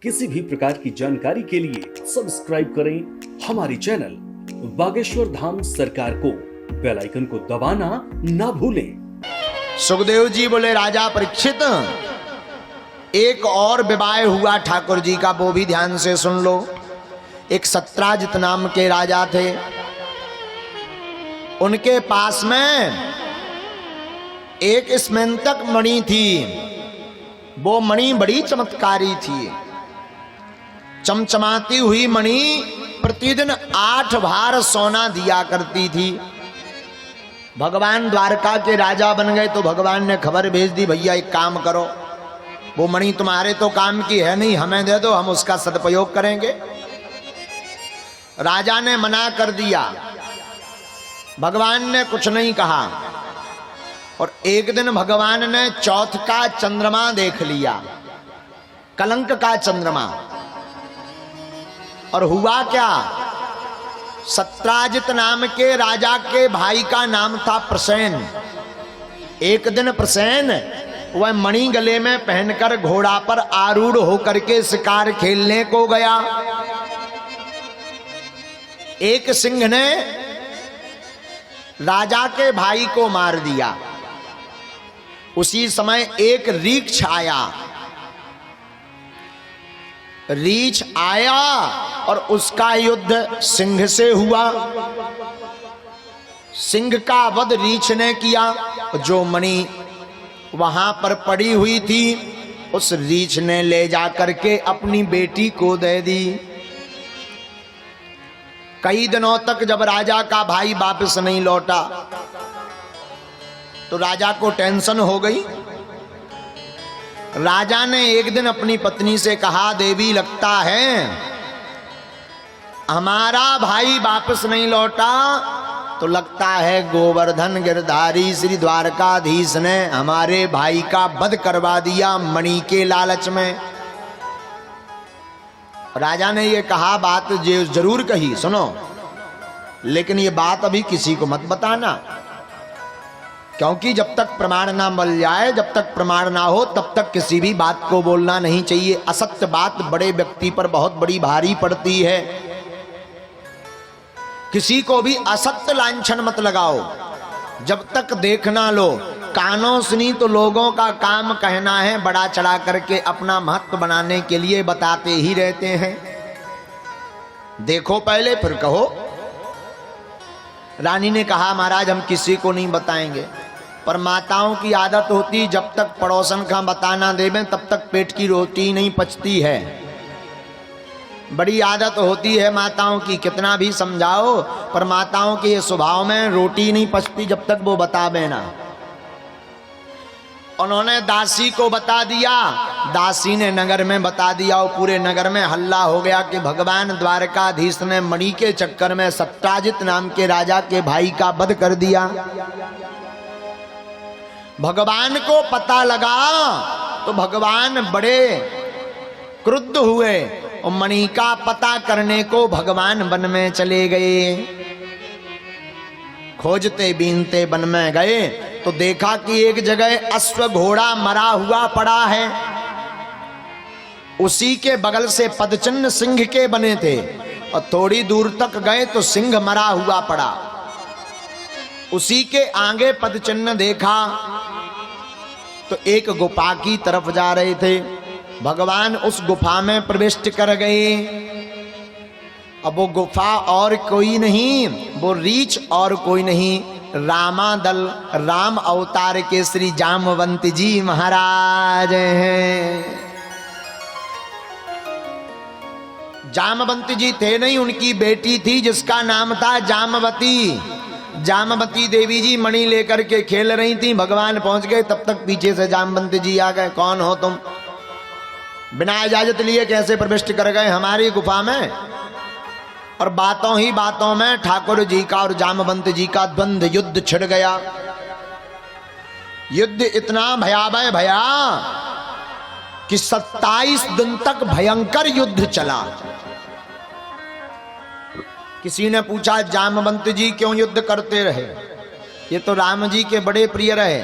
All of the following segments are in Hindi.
किसी भी प्रकार की जानकारी के लिए सब्सक्राइब करें हमारी चैनल बागेश्वर धाम सरकार को। बेल आइकन को दबाना ना भूलें। सुखदेव जी बोले, राजा परीक्षित, एक और विवाह हुआ ठाकुर जी का, वो भी ध्यान से सुन लो। एक सत्राजित नाम के राजा थे। उनके पास में एक स्मैंतक मणि थी। वो मणि बड़ी चमत्कारी थी। चमचमाती हुई मणि प्रतिदिन 8 भार सोना दिया करती थी। भगवान द्वारका के राजा बन गए तो भगवान ने खबर भेज दी, भैया एक काम करो, वो मणि तुम्हारे तो काम की है नहीं, हमें दे दो, हम उसका सदुपयोग करेंगे। राजा ने मना कर दिया। भगवान ने कुछ नहीं कहा। और एक दिन भगवान ने चौथ का चंद्रमा देख लिया, कलंक का चंद्रमा। और हुआ क्या, सत्राजित नाम के राजा के भाई का नाम था प्रसेन। एक दिन प्रसेन वह मणि गले में पहनकर घोड़ा पर आरूढ़ होकर के शिकार खेलने को गया। एक सिंह ने राजा के भाई को मार दिया। उसी समय एक रीछ आया। रीछ आया और उसका युद्ध सिंह से हुआ। सिंह का वध रीछ ने किया। जो मणि वहां पर पड़ी हुई थी उस रीछ ने ले जाकर के अपनी बेटी को दे दी। कई दिनों तक जब राजा का भाई वापस नहीं लौटा तो राजा को टेंशन हो गई। राजा ने एक दिन अपनी पत्नी से कहा, देवी लगता है हमारा भाई वापस नहीं लौटा, तो लगता है गोवर्धन गिरधारी श्री द्वारकाधीश ने हमारे भाई का वध करवा दिया मणि के लालच में। राजा ने ये कहा, बात जो जरूर कही, सुनो, लेकिन ये बात अभी किसी को मत बताना, क्योंकि जब तक प्रमाण ना मिल जाए, जब तक प्रमाण ना हो, तब तक किसी भी बात को बोलना नहीं चाहिए। असत्य बात बड़े व्यक्ति पर बहुत बड़ी भारी पड़ती है। किसी को भी असत्य लांछन मत लगाओ जब तक देख ना लो। कानों सुनी तो लोगों का काम कहना है, बड़ा चढ़ा करके अपना महत्व बनाने के लिए बताते ही रहते हैं। देखो पहले फिर कहो। रानी ने कहा, महाराज हम किसी को नहीं बताएंगे, पर माताओं की आदत होती, जब तक पड़ोसन का बताना देवें तब तक पेट की रोटी नहीं पचती है। बड़ी आदत होती है माताओं की, कितना भी समझाओ, पर माताओं के स्वभाव में रोटी नहीं पचती जब तक वो बतावे ना। उन्होंने दासी को बता दिया। दासी ने नगर में बता दिया और पूरे नगर में हल्ला हो गया कि भगवान द्वारकाधीश ने मणि के चक्कर में सत्राजित नाम के राजा के भाई का वध कर दिया। भगवान को पता लगा तो भगवान बड़े क्रुद्ध हुए और मणि का पता करने को भगवान वन में चले गए। खोजते बीनते वन में गए तो देखा कि एक जगह अश्व घोड़ा मरा हुआ पड़ा है। उसी के बगल से पदचिन्ह सिंह के बने थे और थोड़ी दूर तक गए तो सिंह मरा हुआ पड़ा। उसी के आगे पदचिन्ह देखा तो एक गुफा की तरफ जा रहे थे। भगवान उस गुफा में प्रविष्ट कर गए। अब वो गुफा और कोई नहीं, वो रीछ और कोई नहीं, रामादल राम अवतार के श्री जामवंत जी महाराज हैं। जामवंत जी थे नहीं, उनकी बेटी थी जिसका नाम था जामवती। जामवती देवी जी मणि लेकर के खेल रही थी। भगवान पहुंच गए, तब तक पीछे से जामवंत जी आ गए। कौन हो तुम? बिना इजाजत लिए कैसे प्रविष्ट कर गए हमारी गुफा में? और बातों ही बातों में ठाकुर जी का और जामवंत जी का द्वंद्व युद्ध छिड़ गया। युद्ध इतना भयावह भया कि 27 दिन तक भयंकर युद्ध चला। किसी ने पूछा, जामवंत जी क्यों युद्ध करते रहे? ये तो राम जी के बड़े प्रिय रहे।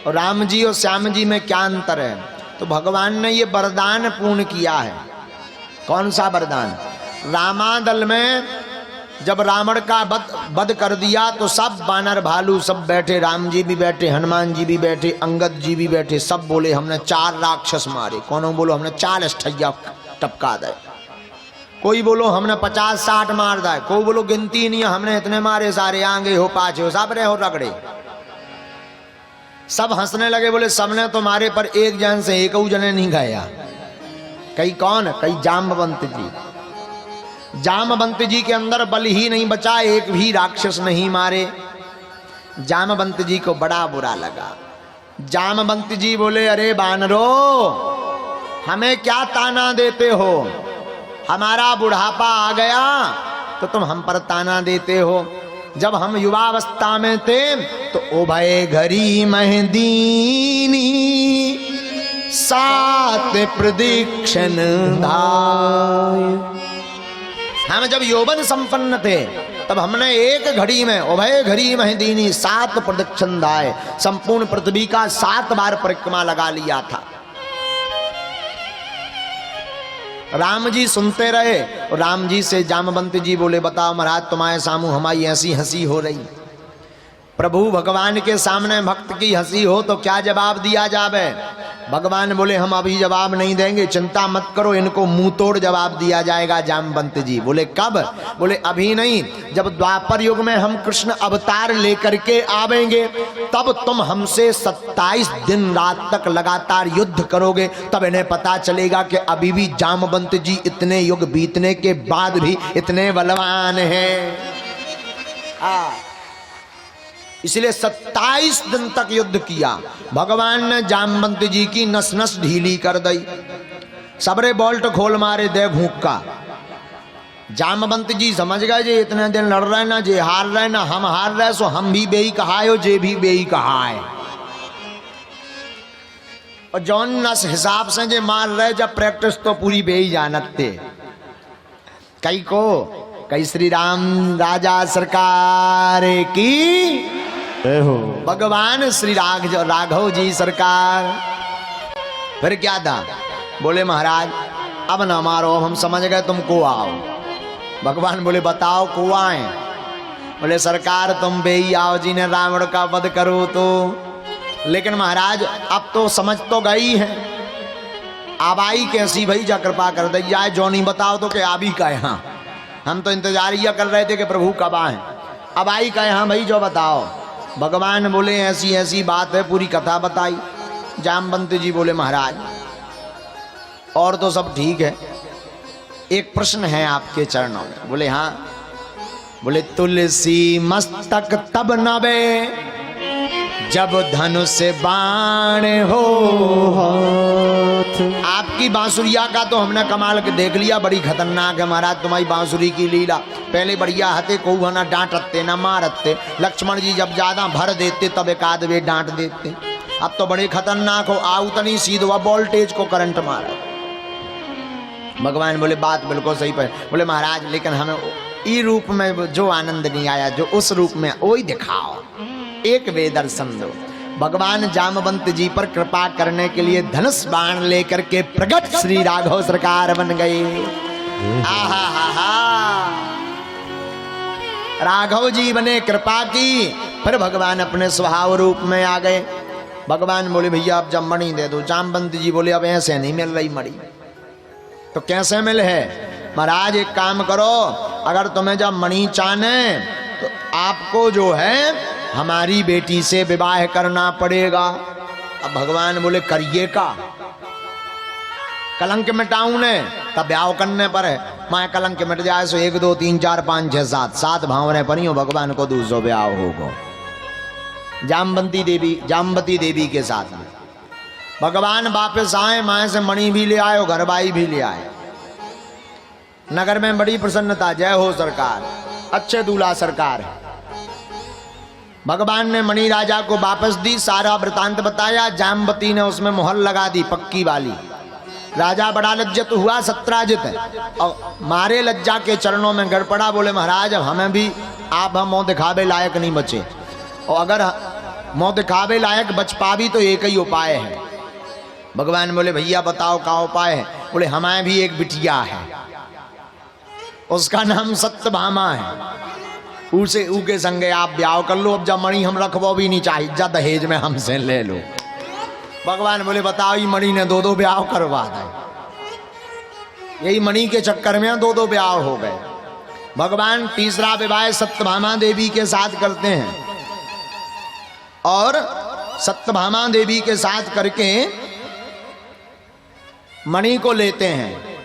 और राम जी और श्याम जी में क्या अंतर है? तो भगवान ने ये वरदान पूर्ण किया है। कौन सा वरदान? रामादल में जब रावण का वध कर दिया तो सब बानर भालू सब बैठे, राम जी भी बैठे, हनुमान जी भी बैठे, अंगद जी भी बैठे, सब बोले हमने 4 राक्षस मारे। कौन बोलो हमने 4 स्थैया टपका दे, कोई बोलो हमने 50-60 मार दे, कोई बोलो गिनती नहीं हमने इतने मारे, सारे आगे हो पाछे हो सब रहे हो रगड़े। सब हंसने लगे, बोले सबने तो मारे पर एक जन से एक जने नहीं गया। कई कौन? कई जाम्बवंत जी। जामवंत जी के अंदर बल ही नहीं बचा, एक भी राक्षस नहीं मारे। जामवंत जी को बड़ा बुरा लगा। जामवंत जी बोले अरे बानरो, हमें क्या ताना देते हो? हमारा बुढ़ापा आ गया तो तुम हम पर ताना देते हो। जब हम युवावस्था में थे तो उभय घरी महदीनी 7 प्रदीक्षण धाय। हम जब यौवन संपन्न थे तब हमने एक घड़ी में उभय घड़ी महदीनी 7 प्रदक्षिण दाए, संपूर्ण पृथ्वी का 7 बार परिक्रमा लगा लिया था। राम जी सुनते रहे। राम जी से जामवंत जी बोले बताओ महाराज, तुम्हारे सामू हमारी ऐसी हंसी हो रही, प्रभु भगवान के सामने भक्त की हंसी हो तो क्या जवाब दिया जावे? भगवान बोले हम अभी जवाब नहीं देंगे, चिंता मत करो, इनको मुंह तोड़ जवाब दिया जाएगा। जामवंत जी बोले कब? बोले अभी नहीं, जब द्वापर युग में हम कृष्ण अवतार लेकर के आवेंगे तब तुम हमसे 27 दिन रात तक लगातार युद्ध करोगे, तब इन्हें पता चलेगा कि अभी भी जामवंत जी इतने युग बीतने के बाद भी इतने बलवान हैं। इसलिए 27 दिन तक युद्ध किया। भगवान ने जामवंत जी की नस नस ढीली कर दी, सबरे बोल्ट खोल मारे दे घूक का। जामवंत जी समझ गए जे इतने दिन लड़ रहे ना, जे हार रहे ना हम हार रहे, सो हम भी बेई कहाए हो, जे भी बेई कहाए। और जौन नस हिसाब से जे मार रहे, जब प्रैक्टिस तो पूरी बेई जानते। कई को कई श्री राम राजा सरकार की हो, भगवान श्री राघव जी सरकार। फिर क्या था? बोले महाराज अब ना मारो, हम समझ गए तुमको आओ। भगवान बोले बताओ को आए? बोले सरकार तुम बेई आओ जी ने रावण का वध करो तो। लेकिन महाराज अब तो समझ तो गई है, अब आई कैसी भाई, जा कृपा कर दे जाए, जो नहीं बताओ तो क्या आबी का यहाँ, हम तो इंतजार यह कर रहे थे कि प्रभु कब आए, अब आई का यहाँ भाई जो बताओ। भगवान बोले ऐसी ऐसी बात है, पूरी कथा बताई। जामवंत जी बोले महाराज और तो सब ठीक है, एक प्रश्न है आपके चरणों में। बोले हाँ। बोले तुलसी मस्तक तब नवे जब धनुष बाण हो। आपकी बांसुरिया का तो हमने कमाल के देख लिया, बड़ी खतरनाक है महाराज तुम्हारी बांसुरी की लीला। पहले बढ़िया हते को ना डांटते ना मारते, लक्ष्मण जी जब ज्यादा भर देते तब एक आध वे डांट देते, अब तो बड़े खतरनाक हो, आउ तनी सीधो वोल्टेज को करंट मारा। भगवान बोले बात बिल्कुल सही पर। बोले महाराज लेकिन हमें ई रूप में जो आनंद नहीं आया, जो उस रूप में वही दिखाओ, एक वे दर्शन दो। भगवान जामवंत जी पर कृपा करने के लिए धनुष बाण लेकर के प्रगट श्री राघव सरकार बन गए। आहा हा हा, राघव जी बने, कृपा की, फिर भगवान अपने स्वभाव रूप में आ गए। भगवान बोले भैया अब जब मणि दे दो। जामवंत जी बोले अब ऐसे नहीं मिल रही मणि, तो कैसे मिल है? महाराज एक काम करो, अगर तुम्हें जब मणि चाहने तो आपको जो है हमारी बेटी से विवाह करना पड़ेगा। अब भगवान बोले करिए का, कलंक मिटाऊं ने तब ब्याह करने पर है। माए कलंक मिट जाए सो 1 2 3 4 5 6 7 भावने पर ही हो, भगवान को दूसरो ब्याह होगा। जामवती देवी के साथ में भगवान वापस आए, माए से मणि भी ले आए और घरबाई भी ले आए। नगर में बड़ी प्रसन्नता, जय हो सरकार, अच्छे दूल्हा सरकार है। भगवान ने मणि राजा को वापस दी, सारा वृतांत बताया। जामवती ने उसमें मोहर लगा दी पक्की वाली। राजा बड़ा लज्जित हुआ, सत्राजित है, और मारे लज्जा के चरणों में गिर पड़ा। बोले महाराज हमें भी आप हम मुँह दिखावे लायक नहीं बचे, और अगर मुँह दिखावे लायक बच पावी तो एक ही उपाय है। भगवान बोले भैया बताओ क्या उपाय है। बोले हमारे भी एक बिटिया है, उसका नाम सत्यभामा है, उसे ऊके संगे आप ब्याह कर लो। अब जब मणि हम रखबो भी नहीं चाहिए, जब दहेज में हमसे ले लो। भगवान बोले बताओ, ये मणि ने दो ब्याह करवा दे। यही मणि के चक्कर में दो ब्याह हो गए। भगवान तीसरा विवाह सत्यभामा देवी के साथ करते हैं और सत्यभामा देवी के साथ करके मणि को लेते हैं।